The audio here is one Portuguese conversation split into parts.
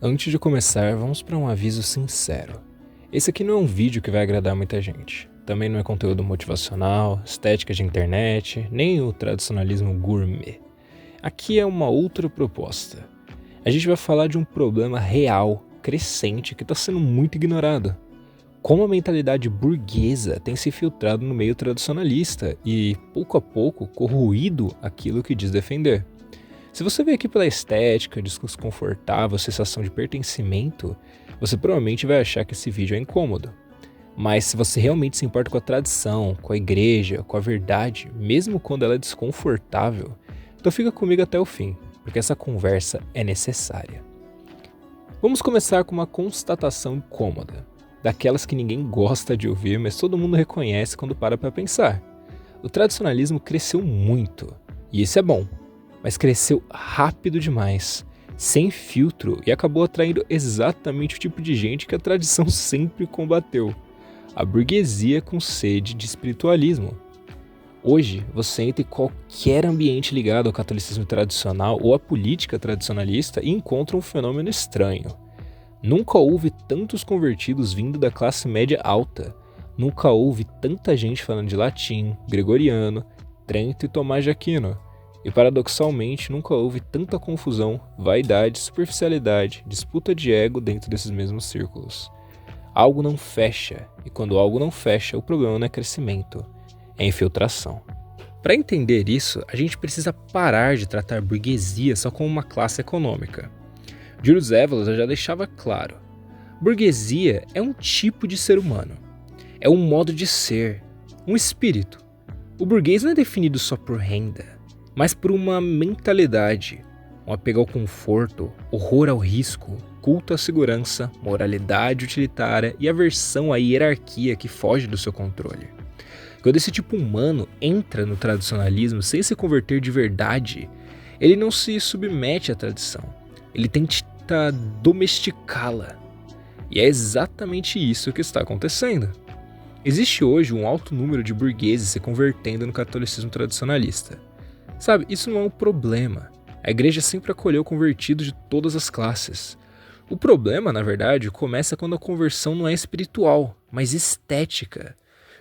Antes de começar, vamos para um aviso sincero. Esse aqui não é um vídeo que vai agradar muita gente. Também não é conteúdo motivacional, estética de internet, nem o tradicionalismo gourmet. Aqui é uma outra proposta. A gente vai falar de um problema real, crescente, que está sendo muito ignorado. Como a mentalidade burguesa tem se filtrado no meio tradicionalista e, pouco a pouco, corroído aquilo que diz defender. Se você veio aqui pela estética, discurso confortável, sensação de pertencimento, você provavelmente vai achar que esse vídeo é incômodo. Mas se você realmente se importa com a tradição, com a igreja, com a verdade, mesmo quando ela é desconfortável, então fica comigo até o fim, porque essa conversa é necessária. Vamos começar com uma constatação incômoda, daquelas que ninguém gosta de ouvir, mas todo mundo reconhece quando para pensar. O tradicionalismo cresceu muito, e isso é bom. Mas cresceu rápido demais, sem filtro, e acabou atraindo exatamente o tipo de gente que a tradição sempre combateu: a burguesia com sede de espiritualismo. Hoje, você entra em qualquer ambiente ligado ao catolicismo tradicional ou à política tradicionalista e encontra um fenômeno estranho. Nunca houve tantos convertidos vindo da classe média alta. Nunca houve tanta gente falando de latim, gregoriano, Trento e Tomás de Aquino. E paradoxalmente, nunca houve tanta confusão, vaidade, superficialidade, disputa de ego dentro desses mesmos círculos. Algo não fecha, e quando algo não fecha, o problema não é crescimento, é infiltração. Para entender isso, a gente precisa parar de tratar a burguesia só como uma classe econômica. Julius Evola já deixava claro: burguesia é um tipo de ser humano, é um modo de ser, um espírito. O burguês não é definido só por renda, mas por uma mentalidade, um apego ao conforto, horror ao risco, culto à segurança, moralidade utilitária e aversão à hierarquia que foge do seu controle. Quando esse tipo humano entra no tradicionalismo sem se converter de verdade, ele não se submete à tradição, ele tenta domesticá-la. E é exatamente isso que está acontecendo. Existe hoje um alto número de burgueses se convertendo no catolicismo tradicionalista. Sabe, isso não é um problema. A igreja sempre acolheu convertidos de todas as classes. O problema, na verdade, começa quando a conversão não é espiritual, mas estética.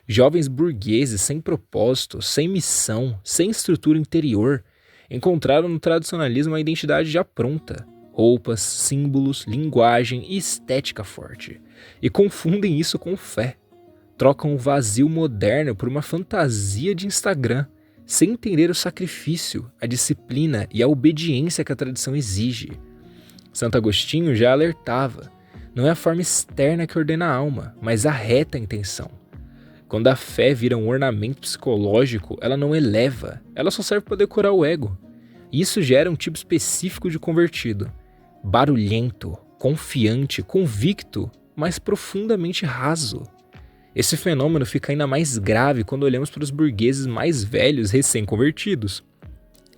Jovens burgueses sem propósito, sem missão, sem estrutura interior, encontraram no tradicionalismo a identidade já pronta. Roupas, símbolos, linguagem e estética forte. E confundem isso com fé. Trocam o vazio moderno por uma fantasia de Instagram, sem entender o sacrifício, a disciplina e a obediência que a tradição exige. Santo Agostinho já alertava: não é a forma externa que ordena a alma, mas a reta intenção. Quando a fé vira um ornamento psicológico, ela não eleva, ela só serve para decorar o ego. E isso gera um tipo específico de convertido: barulhento, confiante, convicto, mas profundamente raso. Esse fenômeno fica ainda mais grave quando olhamos para os burgueses mais velhos recém-convertidos.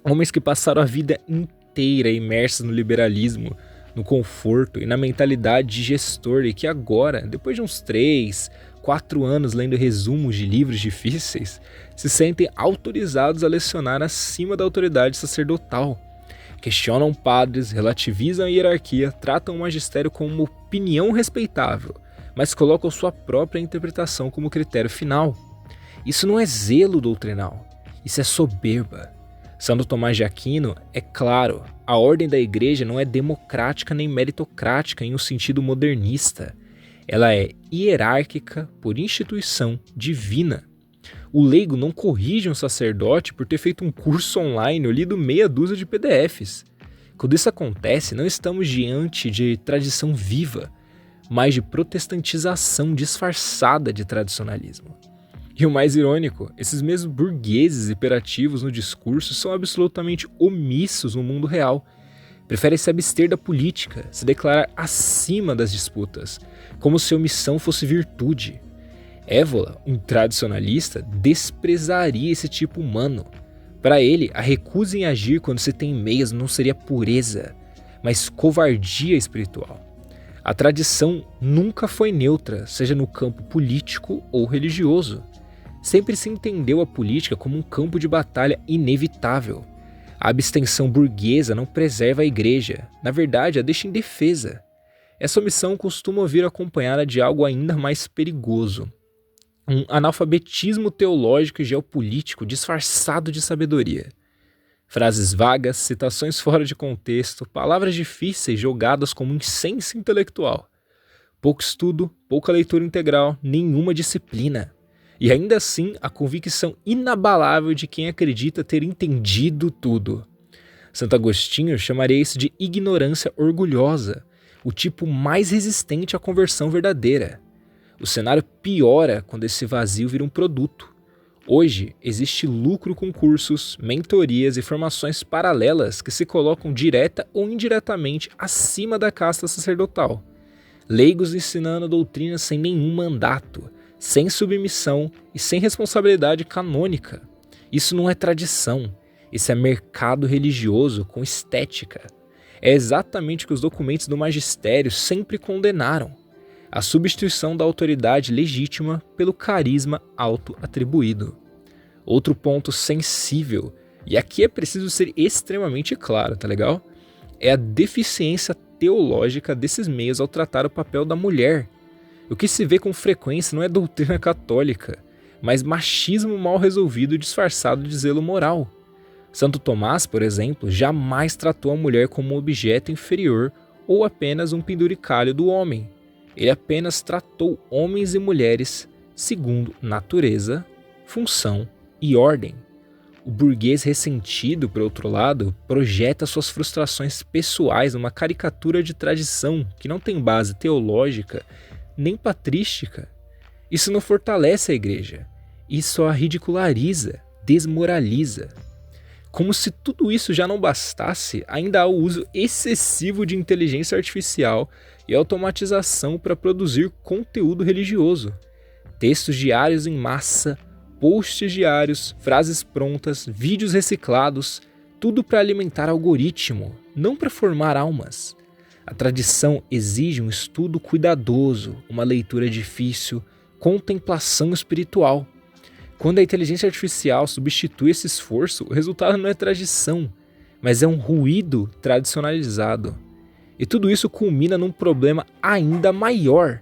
Homens que passaram a vida inteira imersos no liberalismo, no conforto e na mentalidade de gestor e que agora, depois de uns 3, 4 anos lendo resumos de livros difíceis, se sentem autorizados a lecionar acima da autoridade sacerdotal. Questionam padres, relativizam a hierarquia, tratam o magistério como uma opinião respeitável, mas colocam sua própria interpretação como critério final. Isso não é zelo doutrinal, isso é soberba. Santo Tomás de Aquino é claro: a ordem da igreja não é democrática nem meritocrática em um sentido modernista. Ela é hierárquica por instituição divina. O leigo não corrige um sacerdote por ter feito um curso online ou lido meia dúzia de PDFs. Quando isso acontece, não estamos diante de tradição viva, mas de protestantização disfarçada de tradicionalismo. E o mais irônico, esses mesmos burgueses hiperativos no discurso são absolutamente omissos no mundo real. Preferem se abster da política, se declarar acima das disputas, como se a omissão fosse virtude. Évola, um tradicionalista, desprezaria esse tipo humano. Para ele, a recusa em agir quando se tem meias não seria pureza, mas covardia espiritual. A tradição nunca foi neutra, seja no campo político ou religioso. Sempre se entendeu a política como um campo de batalha inevitável. A abstenção burguesa não preserva a igreja, na verdade a deixa indefesa. essa omissão costuma vir acompanhada de algo ainda mais perigoso: um analfabetismo teológico e geopolítico disfarçado de sabedoria. Frases vagas, citações fora de contexto, palavras difíceis jogadas como incenso intelectual. Pouco estudo, pouca leitura integral, nenhuma disciplina. E ainda assim, a convicção inabalável de quem acredita ter entendido tudo. Santo Agostinho chamaria isso de ignorância orgulhosa, o tipo mais resistente à conversão verdadeira. O cenário piora quando esse vazio vira um produto. Hoje, existe lucro com cursos, mentorias e formações paralelas que se colocam direta ou indiretamente acima da casta sacerdotal. Leigos ensinando doutrinas sem nenhum mandato, sem submissão e sem responsabilidade canônica. Isso não é tradição, isso é mercado religioso com estética. É exatamente o que os documentos do magistério sempre condenaram: a substituição da autoridade legítima pelo carisma auto-atribuído. Outro ponto sensível, e aqui é preciso ser extremamente claro, tá legal? É a deficiência teológica desses meios ao tratar o papel da mulher. O que se vê com frequência não é doutrina católica, mas machismo mal resolvido disfarçado de zelo moral. Santo Tomás, por exemplo, jamais tratou a mulher como um objeto inferior ou apenas um penduricalho do homem. Ele apenas tratou homens e mulheres segundo natureza, função e ordem. O burguês ressentido, por outro lado, projeta suas frustrações pessoais numa caricatura de tradição que não tem base teológica nem patrística. Isso não fortalece a igreja, isso a ridiculariza, desmoraliza. Como se tudo isso já não bastasse, ainda há o uso excessivo de inteligência artificial e automatização para produzir conteúdo religioso. Textos diários em massa, posts diários, frases prontas, vídeos reciclados, tudo para alimentar algoritmo, não para formar almas. A tradição exige um estudo cuidadoso, uma leitura difícil, contemplação espiritual. Quando a inteligência artificial substitui esse esforço, o resultado não é tradição, mas é um ruído tradicionalizado. E tudo isso culmina num problema ainda maior: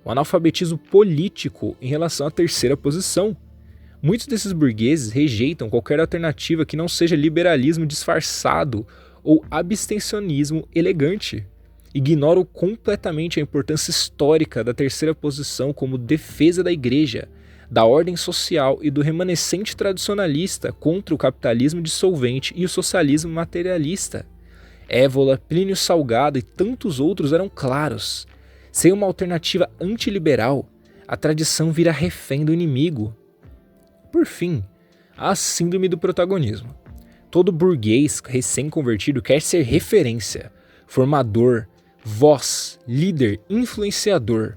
o analfabetismo político em relação à terceira posição. Muitos desses burgueses rejeitam qualquer alternativa que não seja liberalismo disfarçado ou abstencionismo elegante. Ignoram completamente a importância histórica da terceira posição como defesa da igreja, da ordem social e do remanescente tradicionalista contra o capitalismo dissolvente e o socialismo materialista. Évola, Plínio Salgado e tantos outros eram claros: sem uma alternativa antiliberal, a tradição vira refém do inimigo. Por fim, há a síndrome do protagonismo. Todo burguês recém-convertido quer ser referência, formador, voz, líder, influenciador.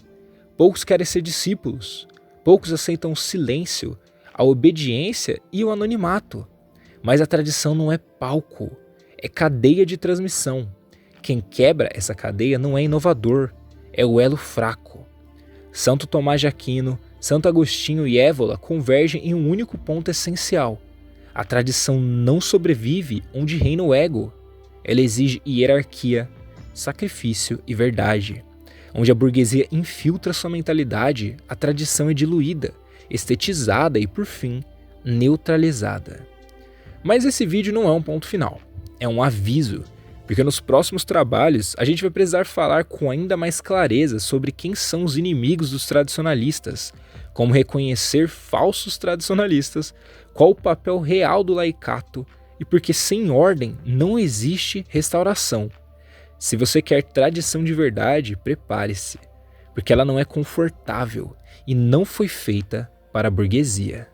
Poucos querem ser discípulos. Poucos aceitam o silêncio, a obediência e o anonimato. Mas a tradição não é palco, é cadeia de transmissão. Quem quebra essa cadeia não é inovador, é o elo fraco. Santo Tomás de Aquino, Santo Agostinho e Évola convergem em um único ponto essencial: a tradição não sobrevive onde reina o ego. Ela exige hierarquia, sacrifício e verdade. Onde a burguesia infiltra sua mentalidade, a tradição é diluída, estetizada e, por fim, neutralizada. Mas esse vídeo não é um ponto final, é um aviso, porque nos próximos trabalhos a gente vai precisar falar com ainda mais clareza sobre quem são os inimigos dos tradicionalistas, como reconhecer falsos tradicionalistas, qual o papel real do laicato e porque sem ordem não existe restauração. Se você quer tradição de verdade, prepare-se, porque ela não é confortável e não foi feita para a burguesia.